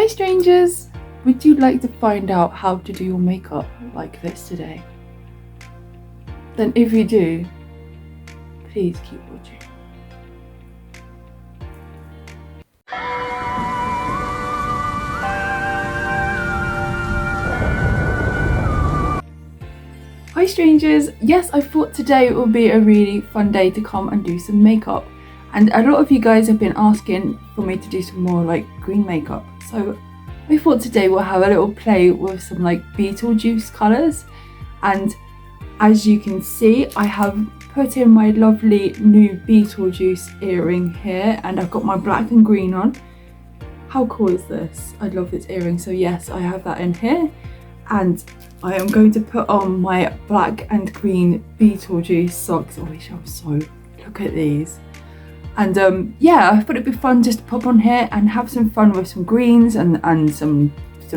Hi strangers! Would you like to find out how to do your makeup like this today? Then if you do, please keep watching. Hi strangers! Yes, I thought today would be a really fun day to come and do some makeup. And a lot of you guys have been asking for me to do some more like green makeup. So I thought today we'll have a little play with some like Beetlejuice colours. And as you can see, I have put in my lovely new Beetlejuice earring here, and I've got my black and green on. How cool is this? I love this earring. So yes, I have that in here. And I am going to put on my black and green Beetlejuice socks. Oh, which I'm so, look at these. And yeah, I thought it'd be fun just to pop on here and have some fun with some greens and some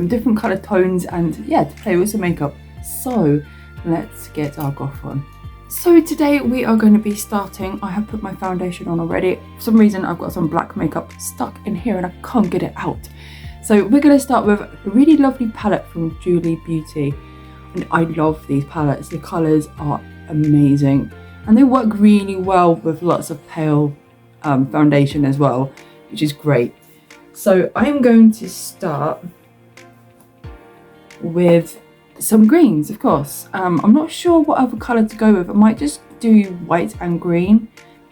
different colour tones, and yeah, to play with some makeup. So let's get our goth on. So today we are going to be starting, I have put my foundation on already. For some reason I've got some black makeup stuck in here and I can't get it out. So we're going to start with a really lovely palette from Julie Beauty. And I love these palettes, the colours are amazing. And they work really well with lots of pale foundation as well, which is great. So I'm going to start with some greens, of course. I'm not sure what other colour to go with. I might just do white and green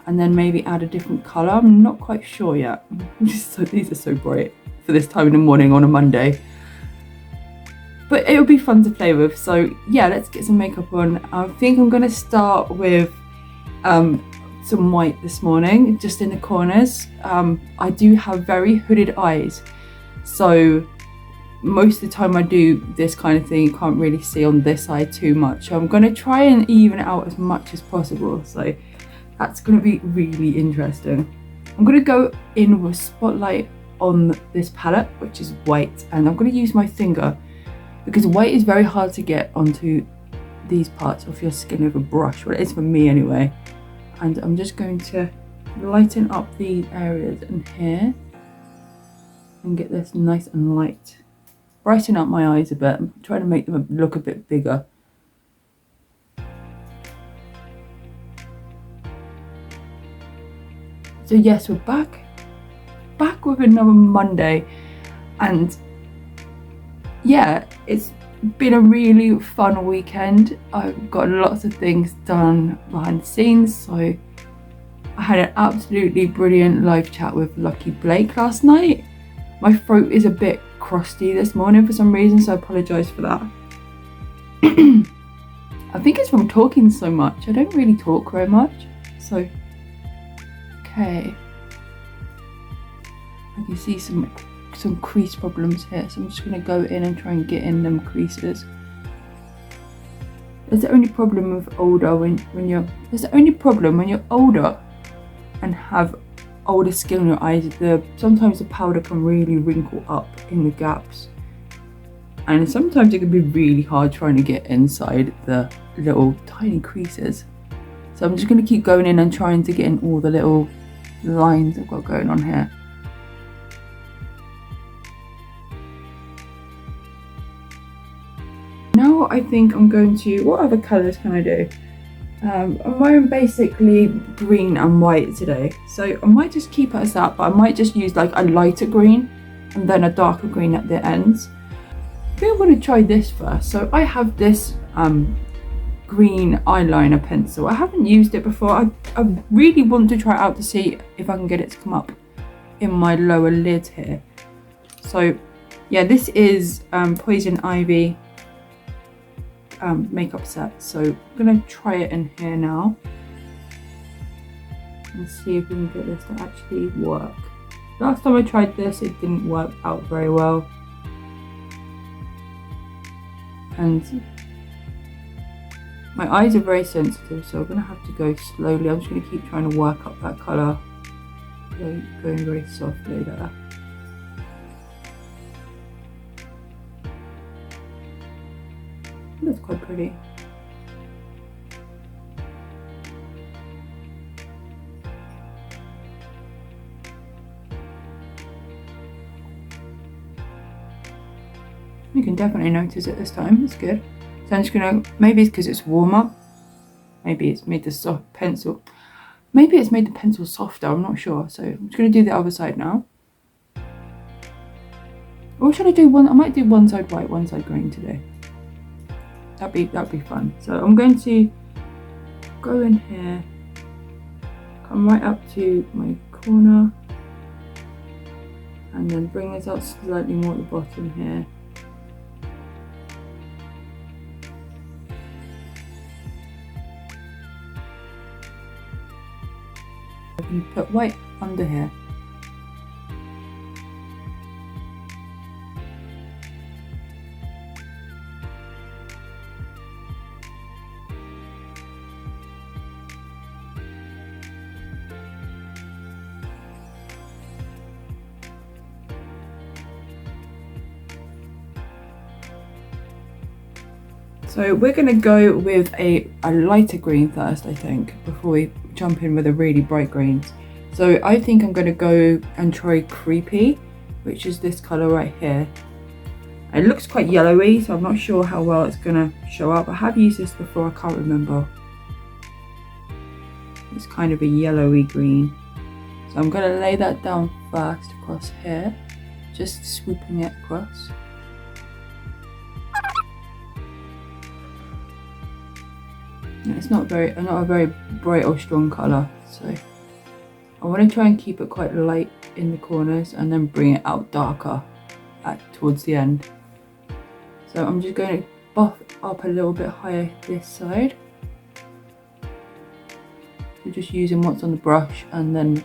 and then maybe add a different colour. I'm not quite sure yet. These are so bright for this time in the morning on a Monday. But it'll be fun to play with. So yeah, let's get some makeup on. I think I'm going to start with some white this morning, just in the corners. I do have very hooded eyes. So most of the time I do this kind of thing, you can't really see on this side too much. So I'm going to try and even it out as much as possible. So that's going to be really interesting. I'm going to go in with spotlight on this palette, which is white, and I'm going to use my finger because white is very hard to get onto these parts of your skin with a brush. Well, it is for me anyway. And I'm just going to lighten up these areas in here and get this nice and light. Brighten up my eyes a bit. I'm trying to make them look a bit bigger. So yes, we're back with another Monday, and yeah, it's been a really fun weekend. I've got lots of things done behind the scenes. So I had an absolutely brilliant live chat with Lucky Blake last night. My throat is a bit crusty this morning for some reason, so I apologise for that. I think it's from talking so much. I don't really talk very much. So, okay. I can see some crease problems here, so I'm just going to go in and try and get in them creases. That's the only problem with older that's the only problem when you're older and have older skin on your eyes. Sometimes the powder can really wrinkle up in the gaps, and sometimes it can be really hard trying to get inside the little tiny creases. So I'm just going to keep going in and trying to get in all the little lines I've got going on here. Now I think I'm going to, what other colours can I do? I'm wearing basically green and white today, so I might just keep it as that, but I might just use like a lighter green and then a darker green at the ends. I think I'm going to try this first. So I have this green eyeliner pencil. I haven't used it before. I really want to try it out to see if I can get it to come up in my lower lid here. So yeah, this is Poison Ivy makeup set, so I'm gonna try it in here now and see if we can get this to actually work. Last time I tried this, it didn't work out very well, and my eyes are very sensitive, so I'm gonna have to go slowly. I'm just gonna keep trying to work up that colour, going very softly there. That's quite pretty. You can definitely notice it this time. It's good. So I'm just gonna, maybe it's because it's warmer. Maybe it's made the soft pencil. Maybe it's made the pencil softer. I'm not sure. So I'm just gonna do the other side now. Or should I do one? I might do one side white, one side green today. That'd be fun. So I'm going to go in here, come right up to my corner, and then bring this out slightly more at the bottom here. You put white under here. So we're going to go with a lighter green first, I think, before we jump in with a really bright greens. So I think I'm going to go and try Creepy, which is this colour right here. It looks quite yellowy, so I'm not sure how well it's going to show up. I have used this before, I can't remember. It's kind of a yellowy green. So I'm going to lay that down first across here, just swooping it across. It's not a very bright or strong colour, so I want to try and keep it quite light in the corners and then bring it out darker towards the end. So I'm just going to buff up a little bit higher this side. So just using what's on the brush and then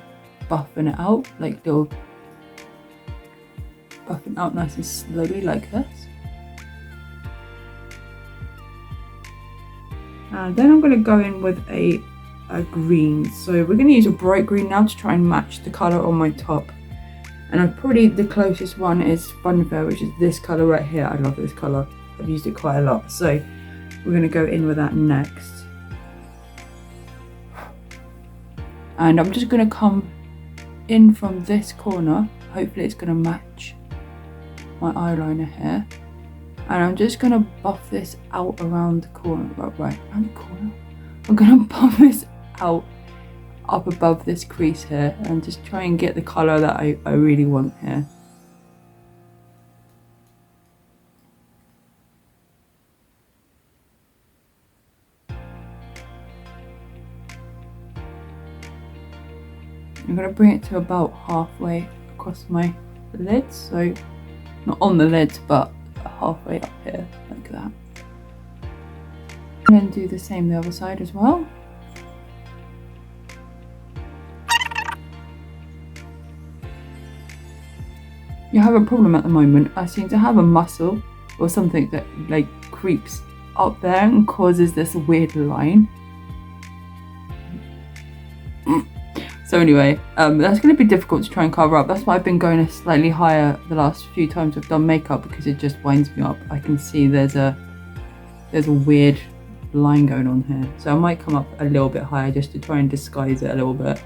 buffing it out, like little buffing out nice and slowly like this. And then I'm going to go in with a green. So we're going to use a bright green now to try and match the colour on my top. And probably the closest one is Funfair, which is this colour right here. I love this colour. I've used it quite a lot. So we're going to go in with that next. And I'm just going to come in from this corner. Hopefully it's going to match my eyeliner here. And I'm just going to buff this out around the corner, right around the corner. I'm going to buff this out up above this crease here and just try and get the colour that I really want here. I'm going to bring it to about halfway across my lids, so not on the lids but halfway up here, like that. And then do the same the other side as well. You have a problem at the moment. I seem to have a muscle or something that like creeps up there and causes this weird line. So anyway, that's going to be difficult to try and cover up. That's why I've been going slightly higher the last few times I've done makeup, because it just winds me up. I can see there's a weird line going on here. So I might come up a little bit higher just to try and disguise it a little bit.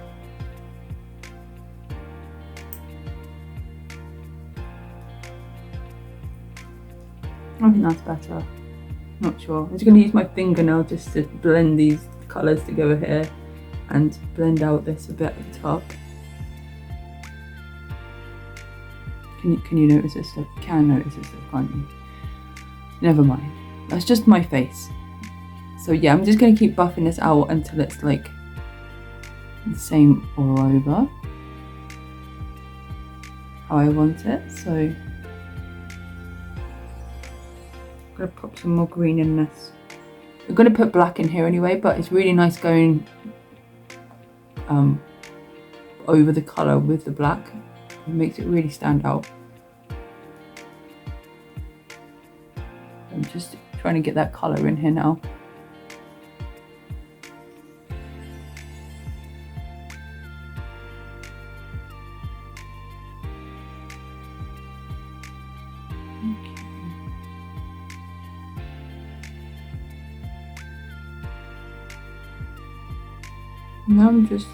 I think that's better. Not sure. I'm just going to use my fingernail just to blend these colours together here and blend out this a bit at the top. Can you notice this stuff? You can notice this stuff, can't you? Never mind. That's just my face. So yeah, I'm just going to keep buffing this out until it's like the same all over. How I want it. So I'm going to pop some more green in this. I'm going to put black in here anyway, but it's really nice going over the colour with the black. It makes it really stand out. I'm just trying to get that colour in here now. Now I'm just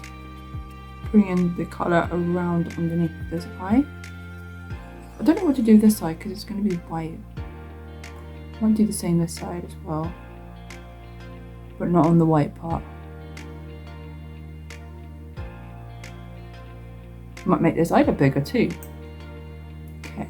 bringing the colour around underneath this eye. I don't know what to do this side because it's going to be white. Might do the same this side as well, but not on the white part. Might make this eyelid bigger too. Okay.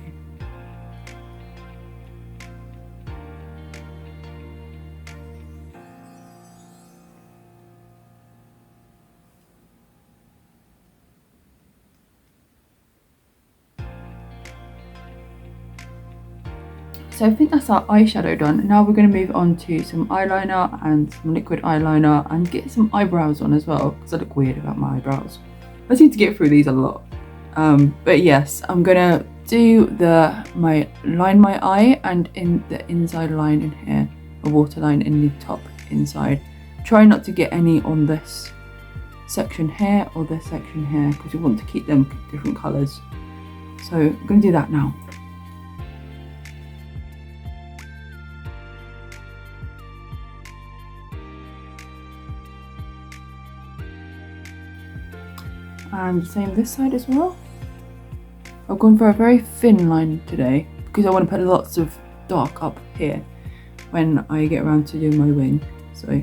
So I think that's our eyeshadow done. Now we're going to move on to some eyeliner and some liquid eyeliner and get some eyebrows on as well, because I look weird about my eyebrows. I seem to get through these a lot. But yes, I'm gonna do line my eye, and in the inside line in here, a waterline in the top inside. Try not to get any on this section here or this section here, because you want to keep them different colours. So I'm gonna do that now. And same this side as well. I've gone for a very thin line today because I want to put lots of dark up here when I get around to doing my wing. So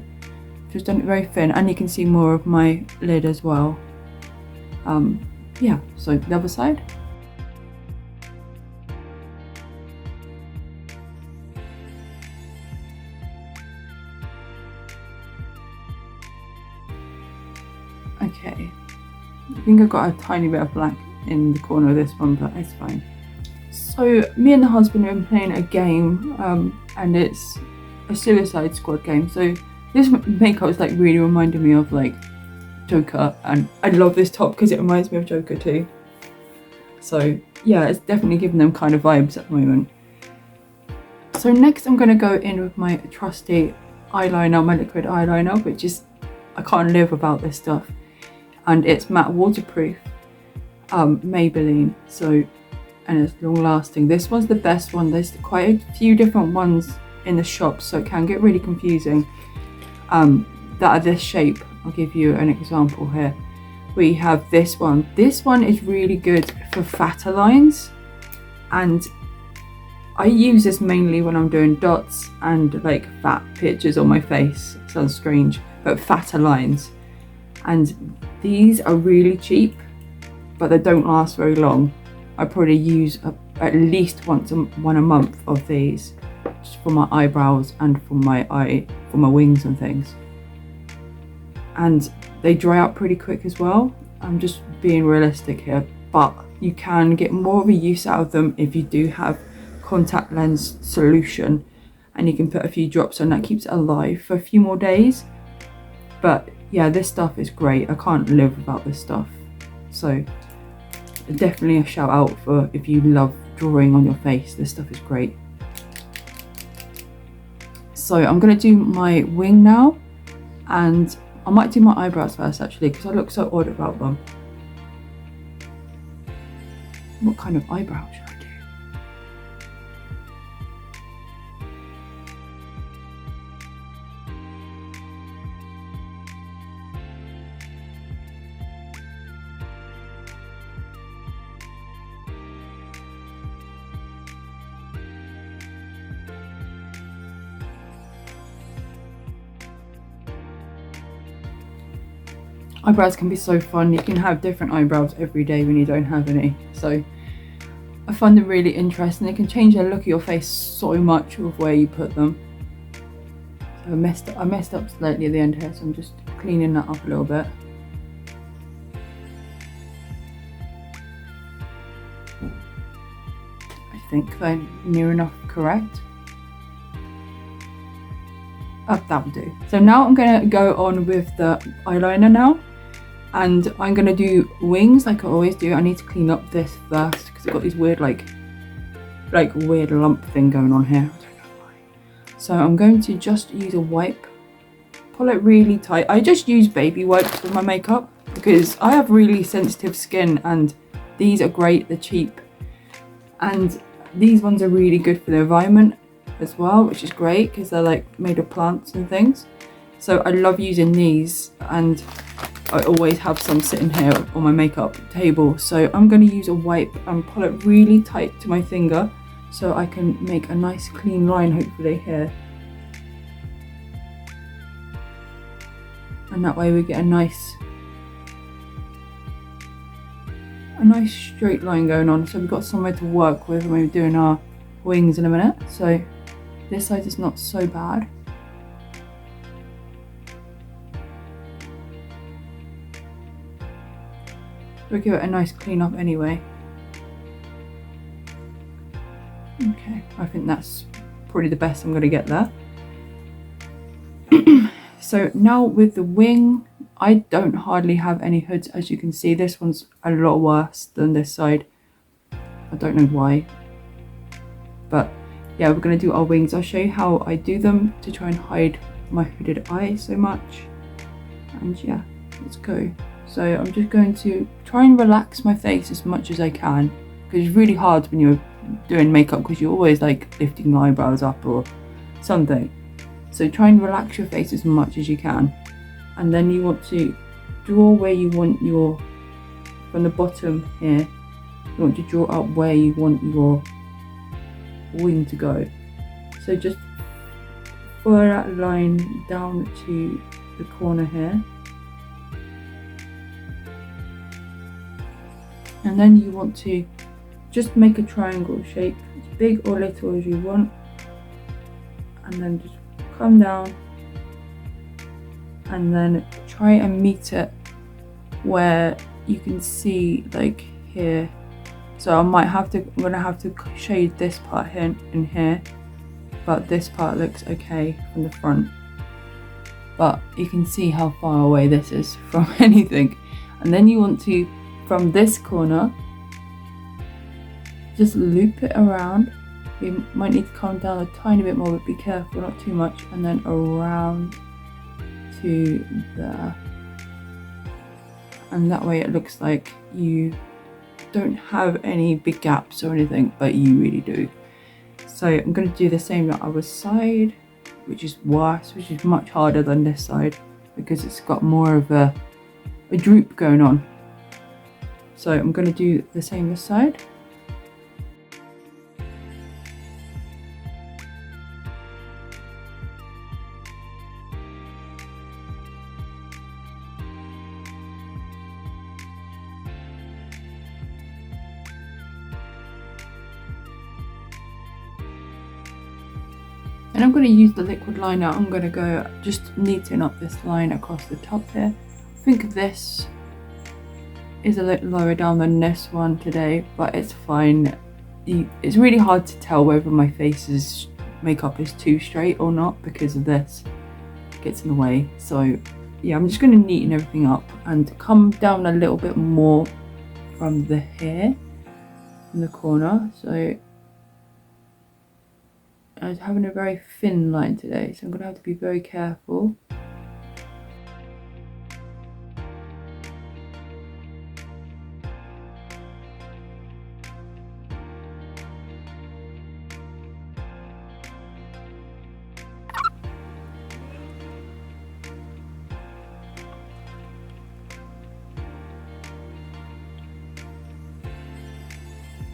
just done it very thin, and you can see more of my lid as well. Yeah, so the other side. Okay. I think I've got a tiny bit of black in the corner of this one, but it's fine. So me and the husband have been playing a game, and it's a Suicide Squad game. So this makeup is like really reminding me of like Joker, and I love this top because it reminds me of Joker too. So yeah, it's definitely giving them kind of vibes at the moment. So next I'm going to go in with my trusty eyeliner, my liquid eyeliner, which is, I can't live without this stuff. And it's matte waterproof, Maybelline, so, and it's long lasting. This one's the best one. There's quite a few different ones in the shop, so it can get really confusing, that are this shape. I'll give you an example here. We have this one. This one is really good for fatter lines, and I use this mainly when I'm doing dots and like fat pictures on my face. It sounds strange, but fatter lines. And these are really cheap, but they don't last very long. I probably use at least one a month of these, just for my eyebrows and for my wings and things. And they dry out pretty quick as well. I'm just being realistic here, but you can get more of a use out of them if you do have contact lens solution, and you can put a few drops on. That keeps it alive for a few more days. But yeah, this stuff is great. I can't live without this stuff. So definitely a shout out for if you love drawing on your face. This stuff is great. So I'm going to do my wing now, and I might do my eyebrows first actually, because I look so odd about them. What kind of eyebrow should I do? Eyebrows can be so fun. You can have different eyebrows every day when you don't have any. So I find them really interesting. They can change the look of your face so much with where you put them. So I messed up slightly at the end here, so I'm just cleaning that up a little bit. I think they're near enough correct. Oh, that will do. So now I'm going to go on with the eyeliner now. And I'm going to do wings like I always do. I need to clean up this first because I've got these weird like weird lump thing going on here. I don't know why. So I'm going to just use a wipe. Pull it really tight. I just use baby wipes with my makeup because I have really sensitive skin, and these are great. They're cheap. And these ones are really good for the environment as well, which is great because they're like made of plants and things. So I love using these, and I always have some sitting here on my makeup table. So I'm going to use a wipe and pull it really tight to my finger so I can make a nice clean line hopefully here. And that way we get a nice straight line going on, so we've got somewhere to work with when we're doing our wings in a minute. So this side is not so bad. We'll give it a nice clean up anyway. Okay, I think that's probably the best I'm going to get there. So now with the wing, I don't hardly have any hoods, as you can see. This one's a lot worse than this side. I don't know why. But yeah, we're going to do our wings. I'll show you how I do them to try and hide my hooded eye so much. And yeah, let's go. So I'm just going to try and relax my face as much as I can, because it's really hard when you're doing makeup because you're always like lifting the eyebrows up or something. So try and relax your face as much as you can. And then you want to draw where you want your, from the bottom here, you want to draw up where you want your wing to go. So just follow that line down to the corner here. And then you want to just make a triangle shape, as big or little as you want. And then just come down and then try and meet it where you can see, like here. So I'm gonna have to shade this part here and here, but this part looks okay from the front. But you can see how far away this is from anything. And then you want to, from this corner, just loop it around. You might need to calm down a tiny bit more, but be careful, not too much. And then around to there. And that way it looks like you don't have any big gaps or anything, but you really do. So I'm going to do the same on the other side, which is worse, which is much harder than this side because it's got more of a droop going on. So I'm going to do the same this side. And I'm going to use the liquid liner. I'm going to go just neaten up this line across the top here. I think this is a little lower down than this one today, but it's fine. It's really hard to tell whether my face's makeup is too straight or not because of this. It gets in the way. So yeah, I'm just going to neaten everything up and come down a little bit more from the hair in the corner. So I was having a very thin line today, so I'm going to have to be very careful.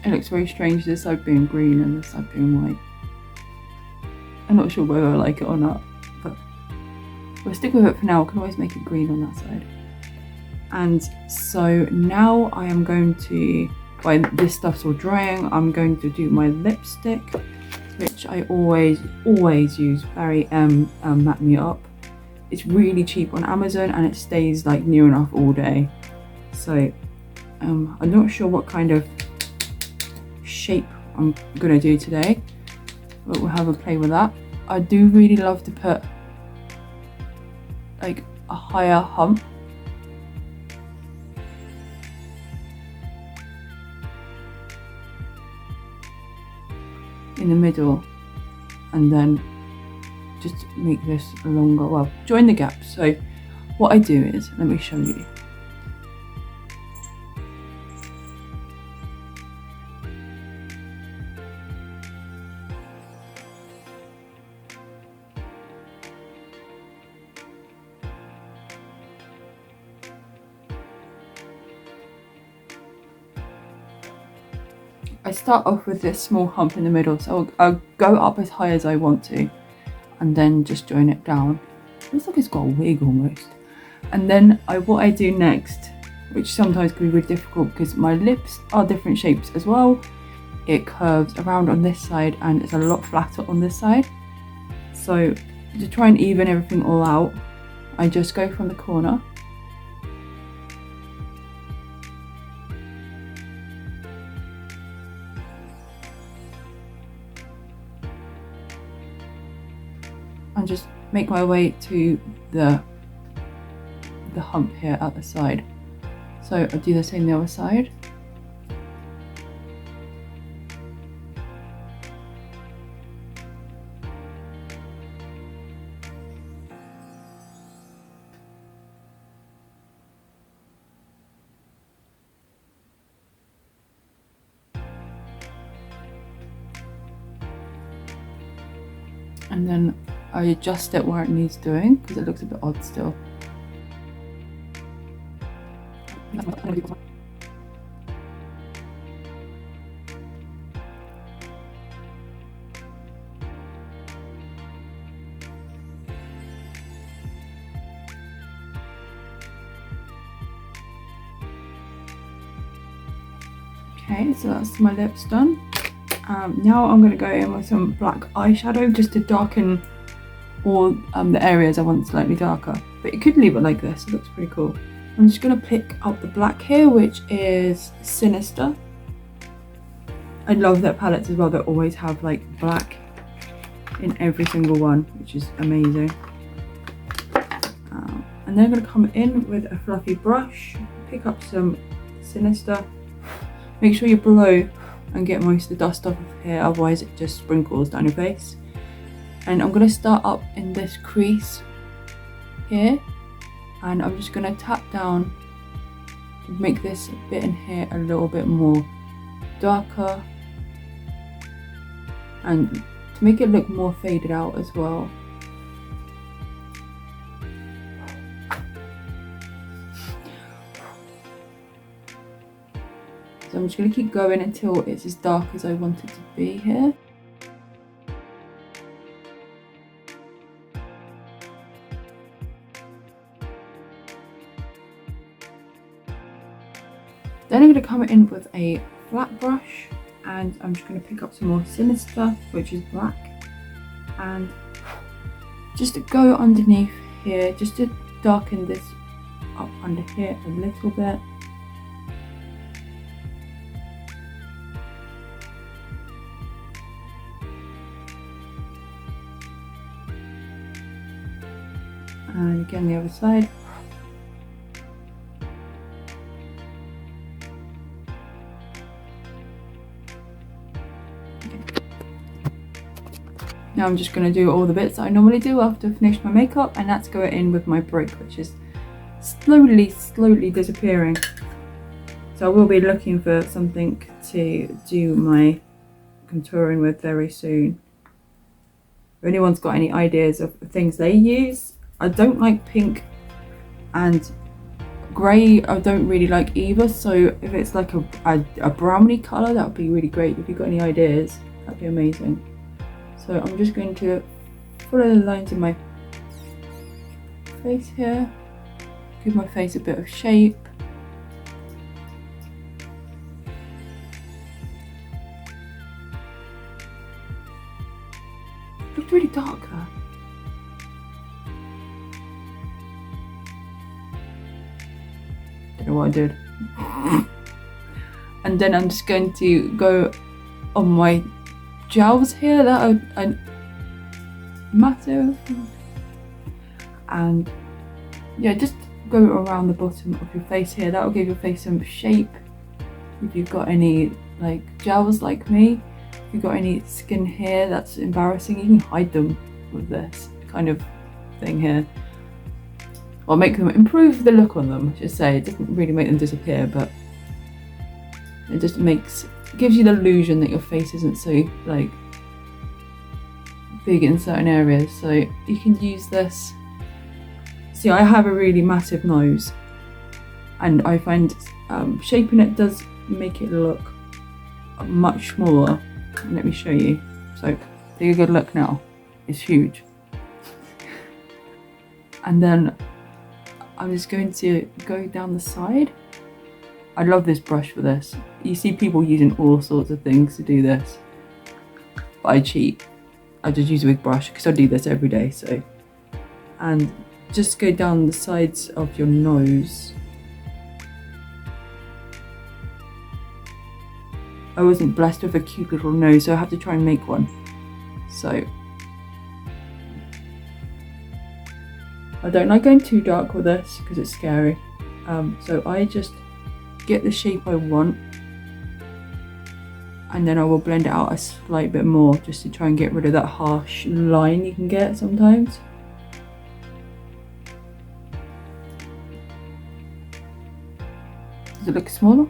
It looks very strange, this side being green and this side being white. I'm not sure whether I like it or not, but we'll stick with it for now. I can always make it green on that side. And so now I am going to, while this stuff's all drying, I'm going to do my lipstick, which I always use, Barry Matte Me Up. It's really cheap on Amazon and it stays like near enough all day. So I'm not sure what kind of shape I'm gonna do today, but we'll have a play with that. I do really love to put like a higher hump in the middle and then just make this longer, well, join the gaps. So what I do is, let me show you. I start off with this small hump in the middle, so I'll go up as high as I want to and then just join it down. It looks like it's got a wig almost. And then what I do next, which sometimes can be really difficult because my lips are different shapes as well. It curves around on this side and it's a lot flatter on this side. So to try and even everything all out, I just go from the corner and just make my way to the hump here at the side. So I'll do the same the other side. And then I adjust it where it needs doing because it looks a bit odd still. Okay, so that's my lips done. Now I'm going to go in with some black eyeshadow just to darken all the areas I want slightly darker. But you could leave it like this, it looks pretty cool. I'm just going to pick up the black here, which is Sinister. I love their palettes as well, they always have like black in every single one, which is amazing. And then I'm going to come in with a fluffy brush, pick up some Sinister. Make sure you blow and get most of the dust off of here, otherwise it just sprinkles down your face. And I'm going to start up in this crease here, and I'm just going to tap down to make this bit in here a little bit more darker and to make it look more faded out as well. So I'm just going to keep going until it's as dark as I want it to be here. Then I'm going to come in with a flat brush and I'm just going to pick up some more Sinister, which is black, and just to go underneath here, just to darken this up under here a little bit. And again the other side. Now I'm just going to do all the bits that I normally do after I finish my makeup, and that's go in with my brick, which is slowly disappearing. So I will be looking for something to do my contouring with very soon. If anyone's got any ideas of things they use, I don't like pink and grey, I don't really like either, so if it's like a browny colour, that would be really great. If you've got any ideas, that'd be amazing. So I'm just going to follow the lines in my face here, give my face a bit of shape. It looked really dark there. Don't know what I did. And then I'm just going to go on my gels here that are massive, and yeah, just go around the bottom of your face here. That will give your face some shape. If you've got any like gels like me, if you've got any skin here that's embarrassing, you can hide them with this kind of thing here, or make them improve the look on them. I should say, it doesn't really make them disappear, but it just gives you the illusion that your face isn't so like big in certain areas. So you can use this. See, I have a really massive nose, and I find shaping it does make it look much smaller. Let me show you. So take a good look now. It's huge. And then I'm just going to go down the side. I love this brush for this. You see people using all sorts of things to do this, but I cheat. I just use a big brush because I do this every day. So, and just go down the sides of your nose. I wasn't blessed with a cute little nose, so I have to try and make one. So I don't like going too dark with this because it's scary. So I just get the shape I want, and then I will blend it out a slight bit more just to try and get rid of that harsh line you can get sometimes. Does it look smaller?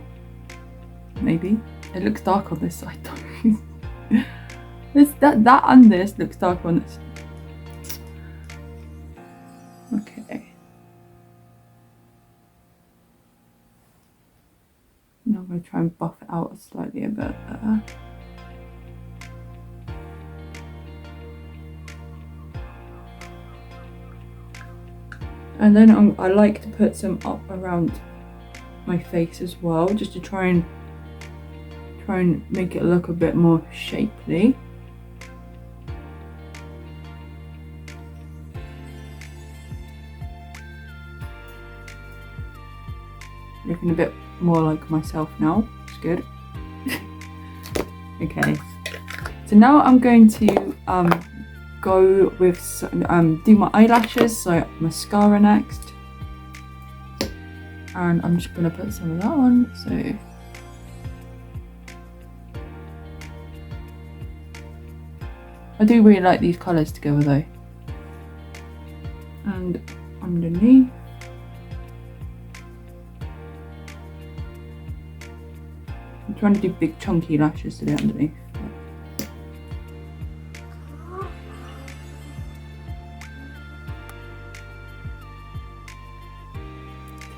Maybe. It looks dark on this side though. that and this looks dark on this. Okay. Now I'm going to try and buff it out slightly a bit better. And then I like to put some up around my face as well, just to try and make it look a bit more shapely. Looking a bit more like myself now. It's good. Okay, so now I'm going to go with do my eyelashes. So mascara next, and I'm just gonna put some of that on. So I do really like these colours together though. And underneath, I'm trying to do big chunky lashes today underneath.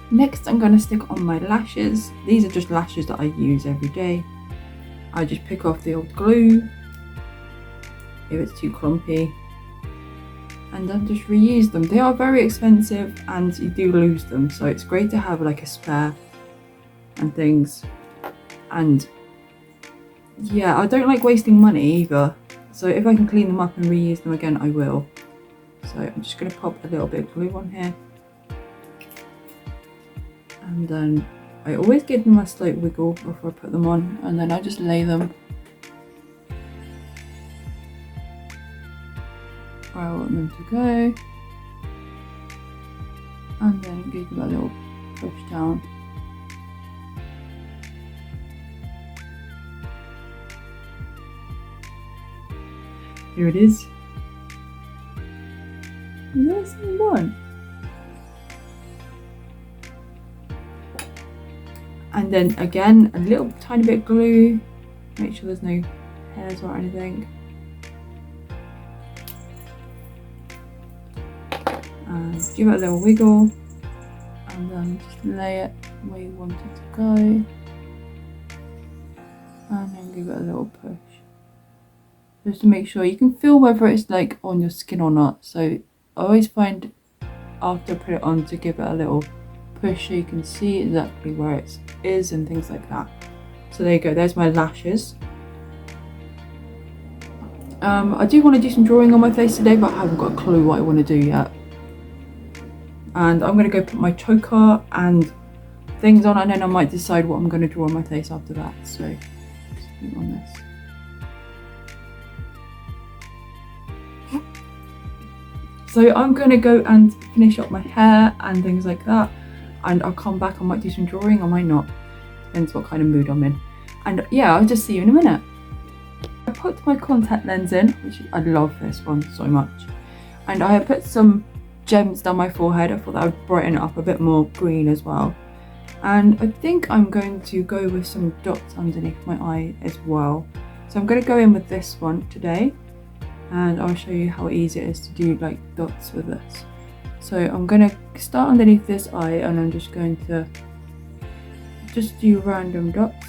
Next I'm going to stick on my lashes. These are just lashes that I use every day. I just pick off the old glue if it's too clumpy, and then just reuse them. They are very expensive and you do lose them, so it's great to have like a spare and things. And yeah, I don't like wasting money either, so if I can clean them up and reuse them again, I will. So I'm just going to pop a little bit of glue on here, and then I always give them a slight wiggle before I put them on, and then I just lay them where I want them to go, and then give them a little push down. Here it is. There's one. And then again, a little tiny bit of glue. Make sure there's no hairs or anything. And give it a little wiggle. And then just lay it where you want it to go. And then give it a little push. Just to make sure you can feel whether it's like on your skin or not. So I always find after I put it on to give it a little push so you can see exactly where it is and things like that. So there you go, there's my lashes. I do want to do some drawing on my face today, but I haven't got a clue what I want to do yet. And I'm going to go put my choker and things on, and then I might decide what I'm going to draw on my face after that. So just put on this. So I'm going to go and finish up my hair and things like that, and I'll come back. I might do some drawing, I might not, depends what kind of mood I'm in. And yeah, I'll just see you in a minute. I put my contact lens in, which I love this one so much, and I have put some gems down my forehead. I thought that would brighten it up a bit more green as well. And I think I'm going to go with some dots underneath my eye as well. So I'm going to go in with this one today, and I'll show you how easy it is to do like dots with this. So I'm going to start underneath this eye, and I'm just going to just do random dots.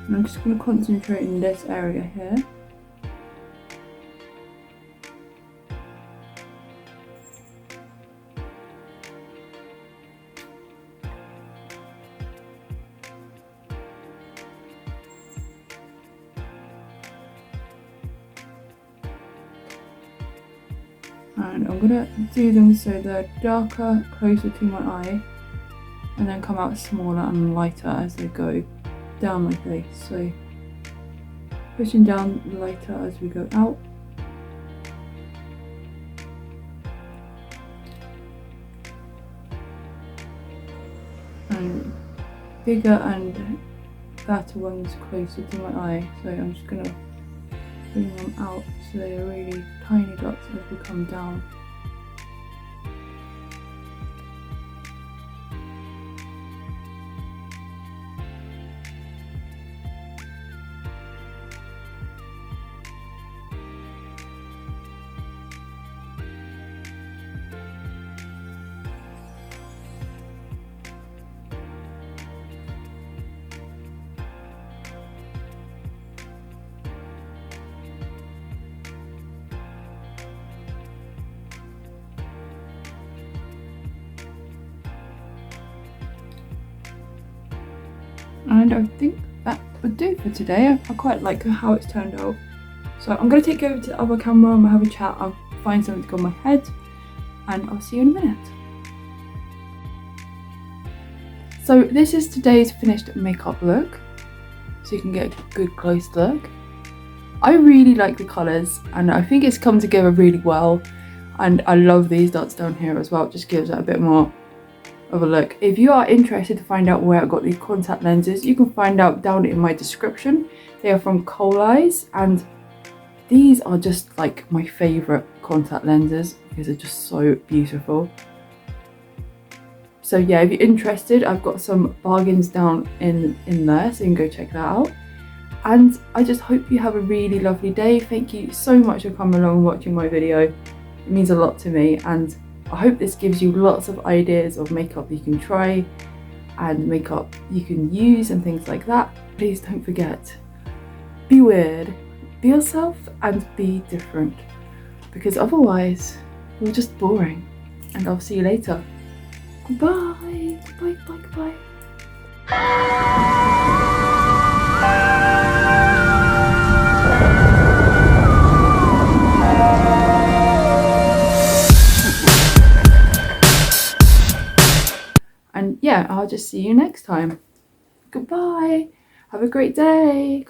And I'm just going to concentrate in this area here. And I'm gonna do them so they're darker, closer to my eye, and then come out smaller and lighter as they go down my face. So pushing down lighter as we go out. And bigger and fatter ones closer to my eye. So I'm just gonna bring them out so they are really tiny dots as we come down. And I think that would do for today. I quite like how it's turned out. So I'm going to take you over to the other camera and we'll have a chat. I'll find something to go on my head and I'll see you in a minute. So this is today's finished makeup look. So you can get a good close look. I really like the colours and I think it's come together really well. And I love these dots down here as well. It just gives it a bit more of a look. If you are interested to find out where I got these contact lenses, you can find out down in my description. They are from Coleyes and these are just like my favourite contact lenses because they're just so beautiful. So yeah, if you're interested, I've got some bargains down in there, so you can go check that out. And I just hope you have a really lovely day. Thank you so much for coming along and watching my video. It means a lot to me, and I hope this gives you lots of ideas of makeup you can try and makeup you can use and things like that. Please don't forget, be weird, be yourself and be different, because otherwise you're just boring. And I'll see you later. Goodbye, goodbye, goodbye, goodbye. And yeah, I'll just see you next time. Goodbye. Have a great day.